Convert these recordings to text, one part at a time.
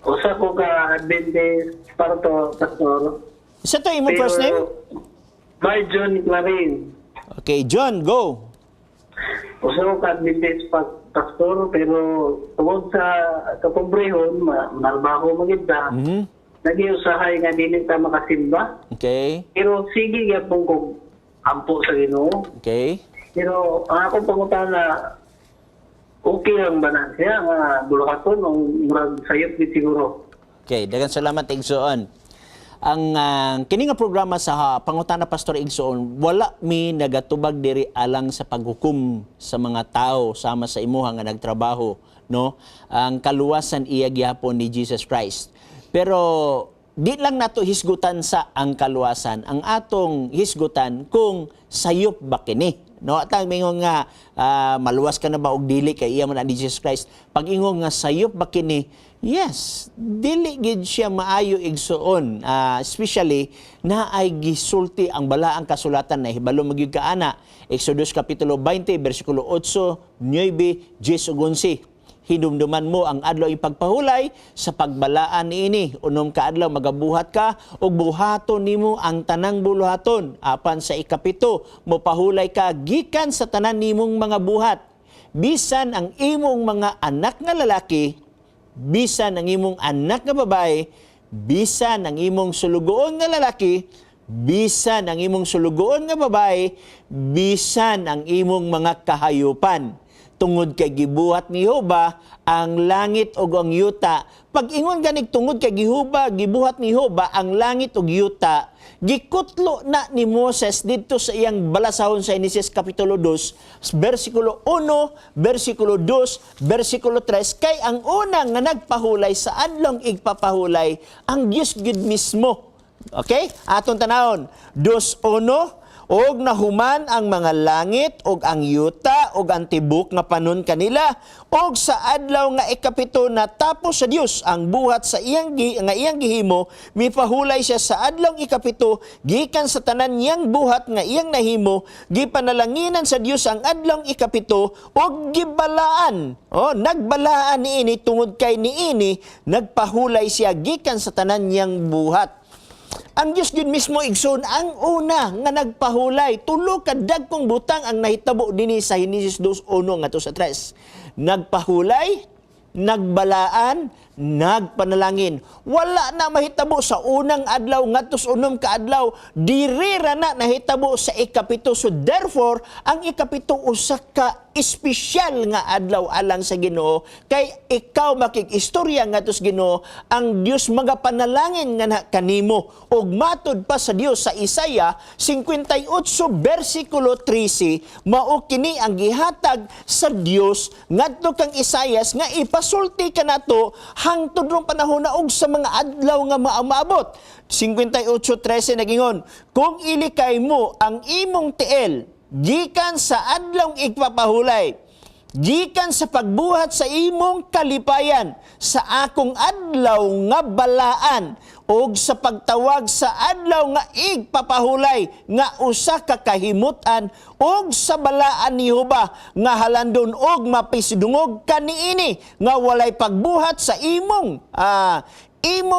Usa ko ka Adventist para to, pastor. Isa to imong first name? By John Clarin. Okay, John, go. Usa ko ka Adventist pastor, pero tungod sa kapobrehon, manalbaho maganda, nagiusahay nga dili ta makasimba. Okay. Pero sige gyapon ko ampo sa Ginoo. Okay. Pero ang akong pangutana, okay lang ba na siya nga buluhaton o murag sayop di siguro? Okay, daghang salamat Igsoon. Ang kini nga programa sa Pangutana Pastor Igsoon, wala mi nagatubag diri alang sa paghukom sa mga tao sama sa imuha nga nagtrabaho, no? Ang kaluwasan iya gyapon ni Jesus Christ. Pero di lang nato hisgutan sa ang kaluwasan, ang atong hisgutan kung sayop ba kini. No, atang mingon nga maluwas ka na ba og dili kay iya man ni Jesus Christ. Pag ingon nga sayop ba kini, yes, dili gid siya maayo igsuon. Especially na ay gisulti ang balaang kasulatan na hibalo magyud kaana. Exodus kapitulo 20 bersikulo 8, 9, 10 ug 11. Hinumduman mo ang adlaw ipagpahulay sa pagbalaan niini. Unom ka adlaw magabuhat ka ug buhaton nimo ang tanang buluhaton. Apan sa ikapito mopahulay ka gikan sa tanan nimong mga buhat. Bisan ang imong mga anak nga lalaki, bisan ang imong anak nga babae, bisan ang imong sulugoon nga lalaki, bisan ang imong sulugoon nga babae, bisan ang imong mga kahayupan. Tungod kay gibuhat ni Jehova ang langit ug ang yuta. Pag ingon ganig tungod kay Jehova gibuhat ni Jehova ang langit ug yuta, gikutlo na ni Moses didto sa iyang balasahon sa Genesis kapitulo 2, bersikulo 1, bersikulo 2, bersikulo 3 kay ang unang nga nagpahulay sa adlong igpapahulay ang Dios gid mismo. Okay? Aton tanawon, 2:1 og nahuman ang mga langit og ang yuta og ang tibok nga panon kanila og sa adlaw nga ikapito natapos sa Dios ang buhat sa iyang gihimo mipahulay siya sa adlaw ikapito gikan sa tanan niyang buhat nga iyang nahimo gipanalanginan sa Dios ang adlaw ikapito og gibalaan nagbalaan niini tungod kay niini nagpahulay siya gikan sa tanan niyang buhat. Ang Diyos yun mismo igsoon ang una nga nagpahulay. Tulo ka dagkong butang ang nahitabo dinhi sa Genesis 2:1 ngadto sa 3. Nagpahulay, nagbalaan, nagpanalangin. Wala na mahitabo sa unang adlaw ngadto sa unom ka adlaw, diri ra na nahitabo sa ikapito. So therefore, ang ikapito usa ka espesyal nga adlaw alang sa Ginoo kay ikaw makikistorya ngadto sa Ginoo ang Dios magapanalangin nga kanimo ug matud pa sa Dios sa Isaiah 58 bersikulo 13 mao kini ang gihatag sa Dios ngadto kang Isaias nga ipasulti kanato hangtod rong panahon na og sa mga adlaw nga maabot. 58:13 nagingon, kung ilikay mo ang imong tiel gikan sa adlong igpapahulay, gikan sa pagbuhat sa imong kalipayan, sa akong adlaw nga balaan, og sa pagtawag sa adlaw nga igpapahulay, nga usa ka kahimutan, og sa balaan ni Jehova, nga halandon og mapisdungog kaniini, nga walay pagbuhat sa imong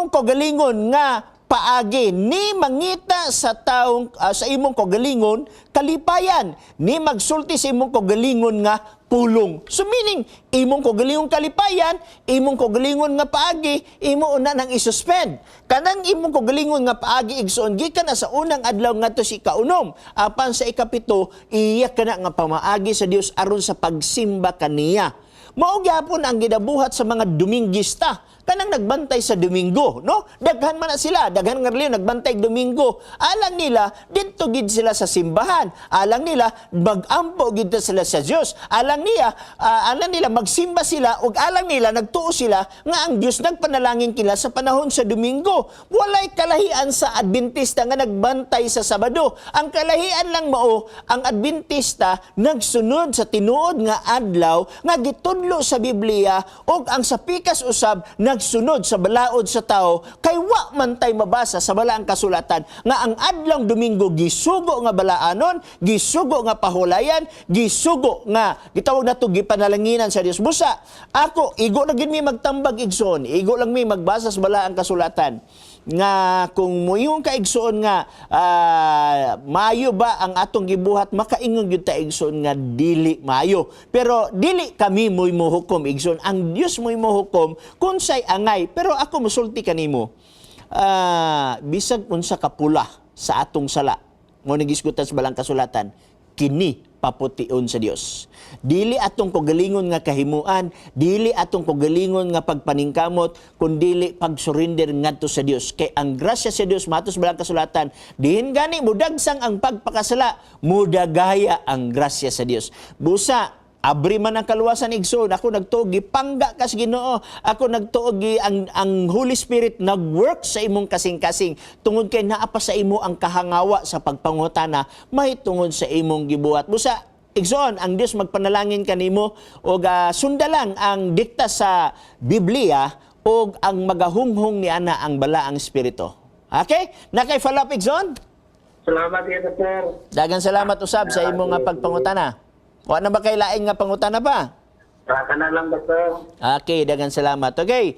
kagalingon nga paagi ni mangita sa taong sa imong kagalingon kalipayan ni magsulti sa imong kagalingon nga pulong. So meaning imong kagalingon kalipayan, imong kagalingon nga paagi, imo una nang isuspend. Kanang imong kagalingon nga paagi igsoon gikan na sa unang adlaw ngadto si kaunom. Apan sa ikapito iya kana nga pamaagi sa Dios aron sa pagsimba kaniya. Mao gyapon ang gidabuhat sa mga Dominguista kanang nagbantay sa Domingo, no? Daghan man na sila, daghan nga reliyon nagbantay Domingo. Alang nila didto gid sila sa simbahan. Alang nila magampo gid sila sa Dios. Alang nila magsimba sila ug alang nila nagtuo sila nga ang Dios nagpanalangin kila sa panahon sa Domingo. Walay kalahian sa Adventista nga nagbantay sa Sabado. Ang kalahian lang mao ang Adventista nagsunod sa tinuod nga adlaw nga gitudlo sa Biblia ug ang sa pikas usab nagsunod sa balaod sa tao kay wa man tay mabasa sa balaang kasulatan nga ang adlong Domingo gisugo nga balaanon, gisugo nga pahulayan, gisugo nga gitawag nato gipanalanginan sa Dios. Busa ako igo na gid mi magtambag igsoon, igo lang mi magbasa sa balaang kasulatan nga kung moyong kaigsoon nga maayo ba ang atong gibuhat, makaingon gyud ta igsoon nga dili maayo. Pero dili kami moy mohukom igsoon, ang Dios moy mohukom kung say angay. Pero ako mosulti kanimo, bisag unsa kapula sa atong sala mo nagisgutan sa balang kasulatan, kini papution sa Dios. Dili atong kagalingon nga kahimuan, dili atong kagalingon nga pagpaningkamot, kundi pag-surrender ngadto sa Dios. Kay ang grasya sa Dios matos balang kasulatan, diin gani mudagsang ang pagpakasala, mudagaya ang grasya sa Dios. Busa abri man ang kaluwasan igsoon, ako nagtuog gipangga kas Ginoo, ako nagtuog ang Holy Spirit nagwork sa imong kasing-kasing tungod kay naa pa sa imo ang kahangawa sa pagpangutana may tungod sa imong gibuhat. Busa igsoon ang Dios magpanalangin kanimo og sundalan ang dikta sa Biblia og ang magahunghong ni ana ang balaang espiritu. Okay? Nakay follow up igsoon? Salamat kayo, sir. Dagan salamat usab sa imong pagpangutana. Wa na ba kay laing nga pangutana pa? Baka na lang ba, sir? Okay, dagan salamat. Okay.